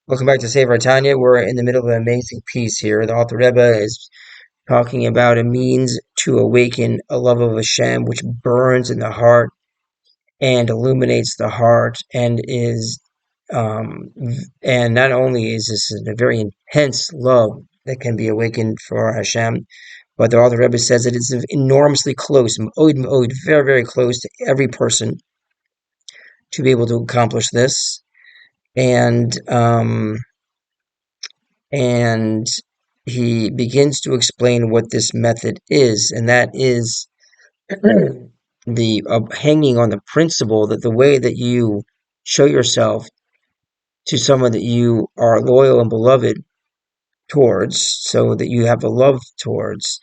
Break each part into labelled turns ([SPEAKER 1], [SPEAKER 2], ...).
[SPEAKER 1] Welcome back to Save Our Tanya. We're in the middle of an amazing piece here. The author Rebbe is talking about a means to awaken a love of Hashem, which burns in the heart and illuminates the heart, um, and not only is this a very intense love that can be awakened for Hashem, but the author Rebbe says it is enormously close, very, very close to every person to be able to accomplish this, and um, and he begins to explain what this method is, and that is the hanging on the principle that the way that you show yourself to someone that you are loyal and beloved towards, so that you have a love towards,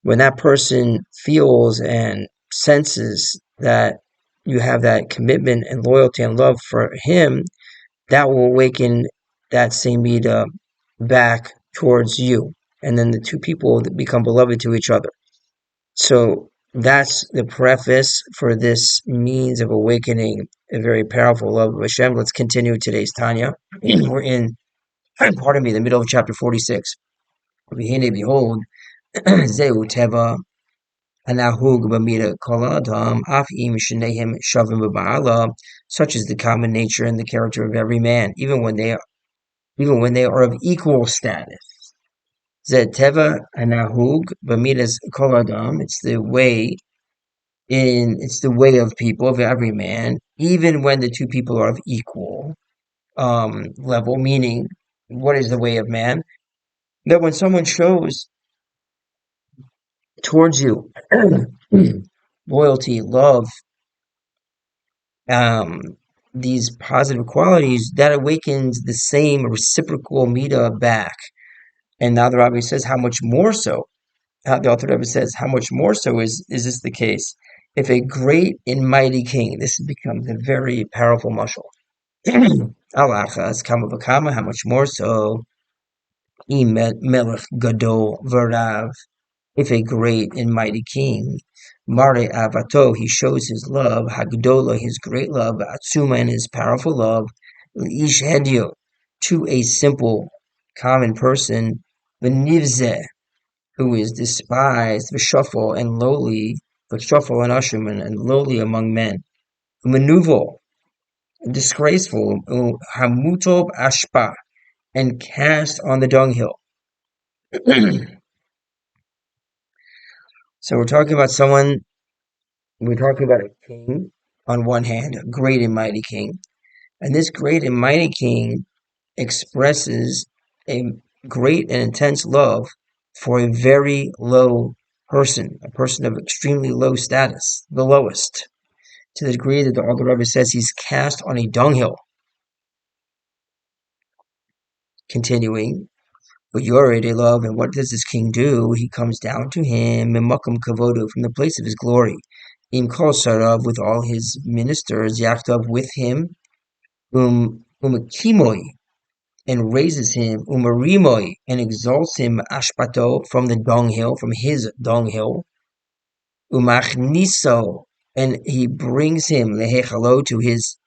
[SPEAKER 1] when that person feels and senses that you have that commitment and loyalty and love for him, that will awaken that same meter back towards you. And then the two people that become beloved to each other. So that's the preface for this means of awakening a very powerful love of Hashem. Let's continue today's Tanya. We're in, pardon me, the middle of chapter 46. Behold, Zeu Teva Anahug Bamida Kol Adam Af Im Shneihem Shavim B'Ba'ala. Such is the common nature and the character of every man, even when they are of equal status. Zeteva anahug b'midas kol adam. It's the way of people, of every man, even when the two people are of equal level. Meaning, what is the way of man? That when someone shows towards you loyalty, love, um, these positive qualities, that awakens the same reciprocal mita back. And now the rabbi says, how much more so? The author Rebbe says, how much more so is this the case? If a great and mighty king, this becomes a very powerful mashal. Alachas, kama v'kama, how much more so? Melech gadol v'rav, if a great and mighty king, mare avato, he shows his love, hagdola, his great love, atzuma, and his powerful love, ish hedio, to a simple, common person, v'nivzeh, who is despised, v'shafal, and lowly, v'shafal and usherman, and lowly among men, manuval, disgraceful, hamutob ashpa, and cast on the dunghill. So we're talking about a king on one hand, a great and mighty king, and this great and mighty king expresses a great and intense love for a very low person, a person of extremely low status, the lowest, to the degree that the author Rebbe says he's cast on a dunghill. Continuing, but Yored love, and what does this king do? He comes down to him, Mimakum Kavodu, from the place of his glory, Im Kol Sarav, with all his ministers, Yachtav, with him, Umekimoi, and raises him, Umarimoi, and exalts him, Ashpato, from the dunghill, from his dunghill, Umachniso, and he brings him, Lehechalo, to his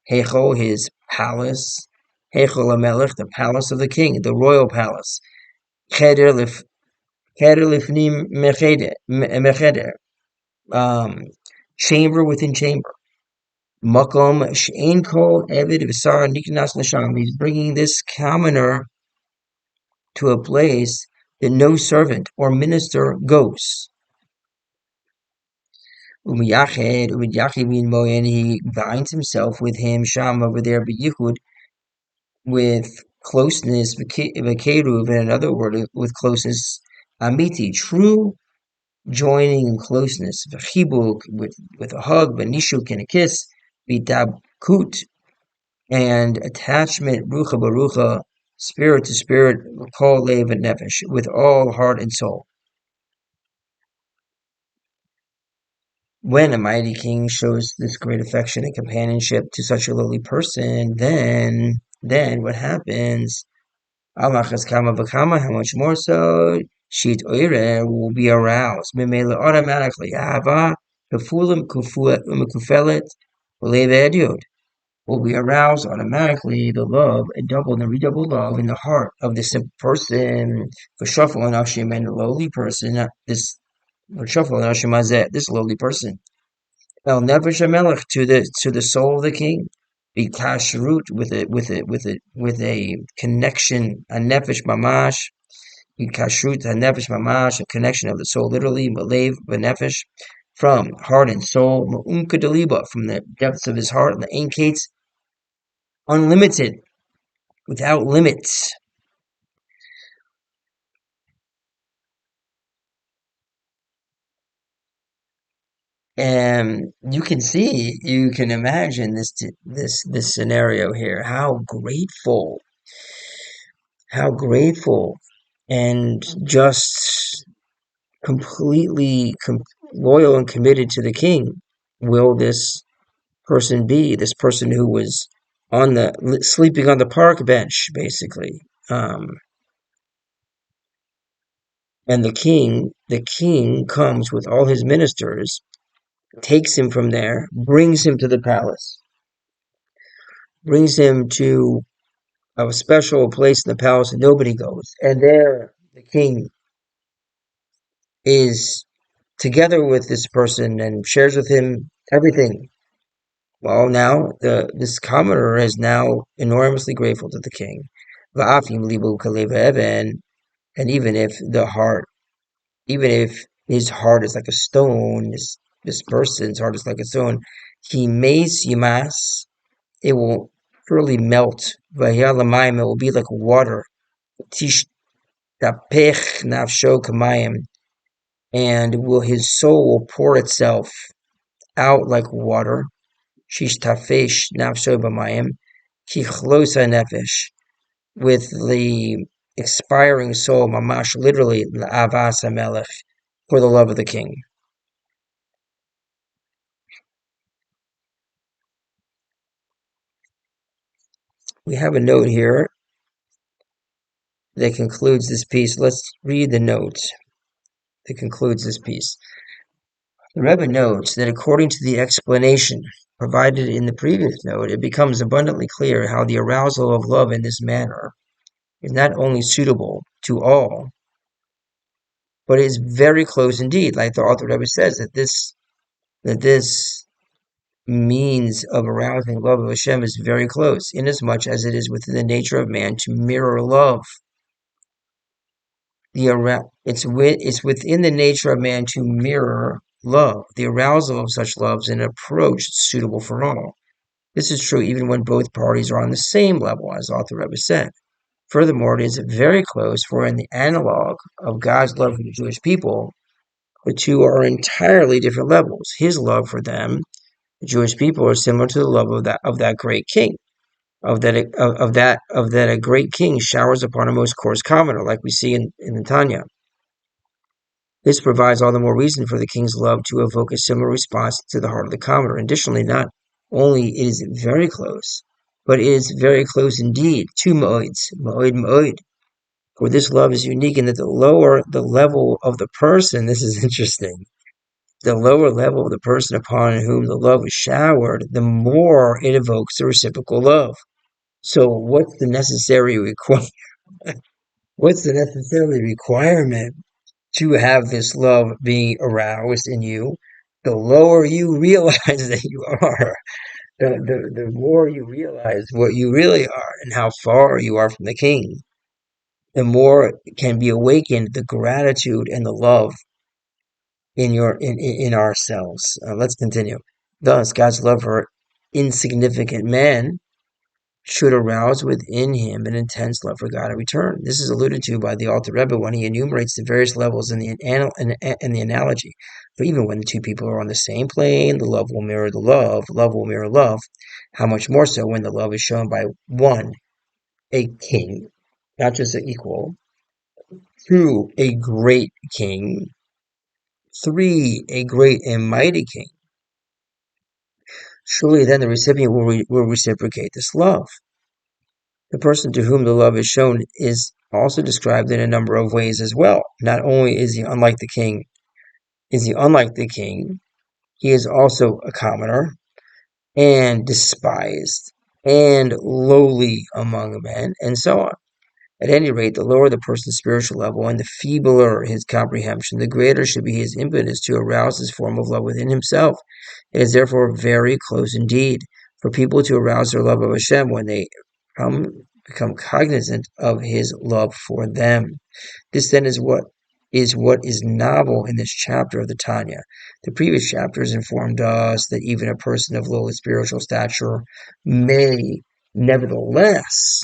[SPEAKER 1] Hechol, his palace, Hechol HaMelech, the palace of the king, the royal palace, Cheder Lifnim Mecheder, chamber within chamber. Makom Shein Kol Eved V'Sar Niknas Lasham. He's bringing this commoner to a place that no servant or minister goes. And he binds himself with him, Sham, over there, B'Yichud, with closeness, V'Keruv, in another word, with closeness, Amiti, true joining in closeness, V'Chibuk, with a hug, V'Nishuk, and a kiss, V'Dabkut, and attachment, Rucha Barucha, spirit to spirit, Kol Lev and Nefesh, with all heart and soul. When a mighty king shows this great affection and companionship to such a lowly person, then what happens? Alachas kama v'kama, how much more so? Shit oire will be aroused. Mimela automatically. Ahava, kafulim, kufelet, lev ediod. will be aroused automatically the love, a double and redoubled love in the heart of this person. For shuffle and Ashim and the lowly person, for shuffle and Ashim this lowly person. El Nefesh HaMelech to the soul of the king. Be kashrut with a connection, a nefesh mamash. Be kashrut a nefesh mamash, a connection of the soul, literally malev benefesh, from heart and soul, ma'umka deliba, from the depths of his heart, and the ain kates, unlimited, without limits. And you can imagine this scenario here. How grateful, and just completely loyal and committed to the king will this person be. This person who was sleeping on the park bench, basically. And the king comes with all his ministers, takes him from there, brings him to the palace, brings him to a special place in the palace that nobody goes. And there, the king is together with this person and shares with him everything. Well, now this commoner is now enormously grateful to the king. Va'afim libu kaleva even, and even if his heart is like a stone, this person's heart is like a stone, he mace yimas, it will surely melt. Vayalamayim, it will be like water. Tishtapech nafsho kamayim, and will his soul will pour itself out like water. Shishtafesh nafsho b'mayim, kichlosa nefesh, with the expiring soul, mamash, literally, l'avas melech, for the love of the king. We have a note here that concludes this piece. Let's read the note that concludes this piece. The Rebbe notes that according to the explanation provided in the previous note, it becomes abundantly clear how the arousal of love in this manner is not only suitable to all, but is very close indeed. Like the author Rebbe says, that this means of arousing love of Hashem is very close, inasmuch as it is within the nature of man to mirror love. It's within the nature of man to mirror love. The arousal of such love is an approach suitable for all. This is true even when both parties are on the same level, as author Rebbe said. Furthermore, it is very close, for in the analog of God's love for the Jewish people, the two are entirely different levels. His love for them, the Jewish people, are similar to the love of that great king, of that a great king showers upon a most coarse commoner, like we see in the Tanya. This provides all the more reason for the king's love to evoke a similar response to the heart of the commoner. Additionally, not only is it very close, but it is very close indeed to Moed. For this love is unique in that the lower the level of the person, this is interesting, the lower level of the person upon whom the love is showered, the more it evokes the reciprocal love. So what's the necessary requirement to have this love being aroused in you? The lower you realize that you are, the more you realize what you really are and how far you are from the king, the more can be awakened the gratitude and the love in ourselves. Let's continue. Thus, God's love for insignificant man should arouse within him an intense love for God in return. This is alluded to by the Alter Rebbe when he enumerates the various levels in the analogy. For even when the two people are on the same plane, the love will mirror the love will mirror love. How much more so when the love is shown by one, a king, not just an equal, two, a great king, three, a great and mighty king. Surely then the recipient will reciprocate this love. The person to whom the love is shown is also described in a number of ways as well. Not only is he unlike the king, he is also a commoner and despised. and lowly among men, and so on. At any rate, the lower the person's spiritual level and the feebler his comprehension, the greater should be his impetus to arouse this form of love within himself. It is therefore very close indeed for people to arouse their love of Hashem when they become cognizant of his love for them. This then is what is novel in this chapter of the Tanya. The previous chapters informed us that even a person of lowly spiritual stature may nevertheless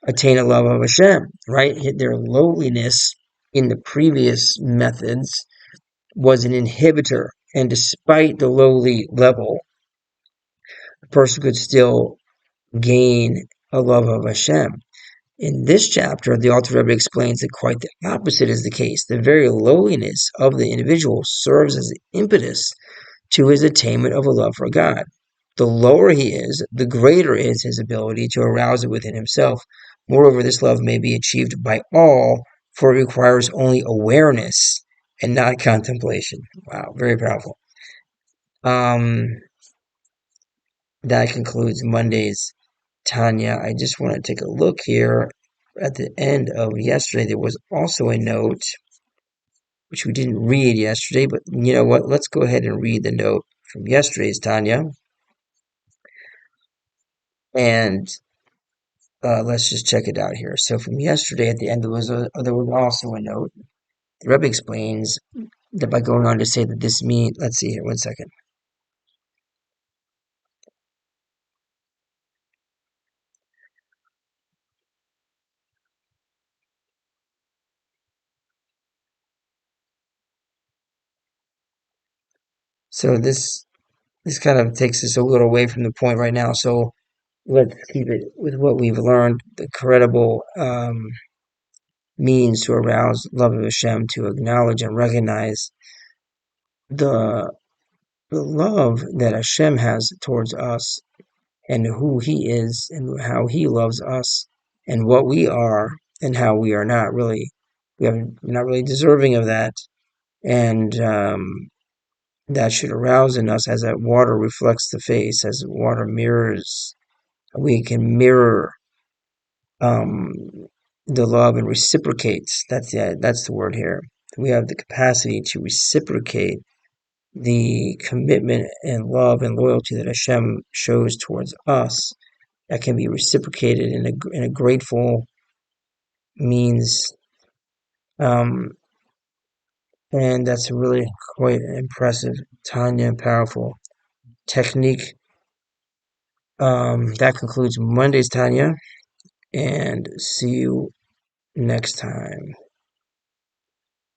[SPEAKER 1] attain a love of Hashem, right? Their lowliness in the previous methods was an inhibitor, and despite the lowly level, a person could still gain a love of Hashem. In this chapter, the Alter Rebbe explains that quite the opposite is the case. The very lowliness of the individual serves as the impetus to his attainment of a love for God. The lower he is, the greater is his ability to arouse it within himself. Moreover, this love may be achieved by all, for it requires only awareness and not contemplation. Wow, very powerful. Um, that concludes Monday's Tanya. I just want to take a look here. At the end of yesterday, there was also a note, which we didn't read yesterday, but you know what? Let's go ahead and read the note from yesterday's Tanya. And let's just check it out here. So from yesterday, at the end, there was also a note. The Rebbe explains that by going on to say that this means, let's see here, one second. So this kind of takes us a little away from the point right now. So let's keep it with what we've learned. The credible means to arouse love of Hashem, to acknowledge and recognize the the love that Hashem has towards us, and who He is, and how He loves us, and what we are, and how we are not really, we're not really deserving of that, and that should arouse in us as that water reflects the face, as water mirrors. We can mirror um, the love and reciprocates. That's the word here. We have the capacity to reciprocate the commitment and love and loyalty that Hashem shows towards us. That can be reciprocated in a grateful means, um, and that's a really quite impressive, Tanya, and powerful technique. That concludes Monday's Tanya, and see you next time.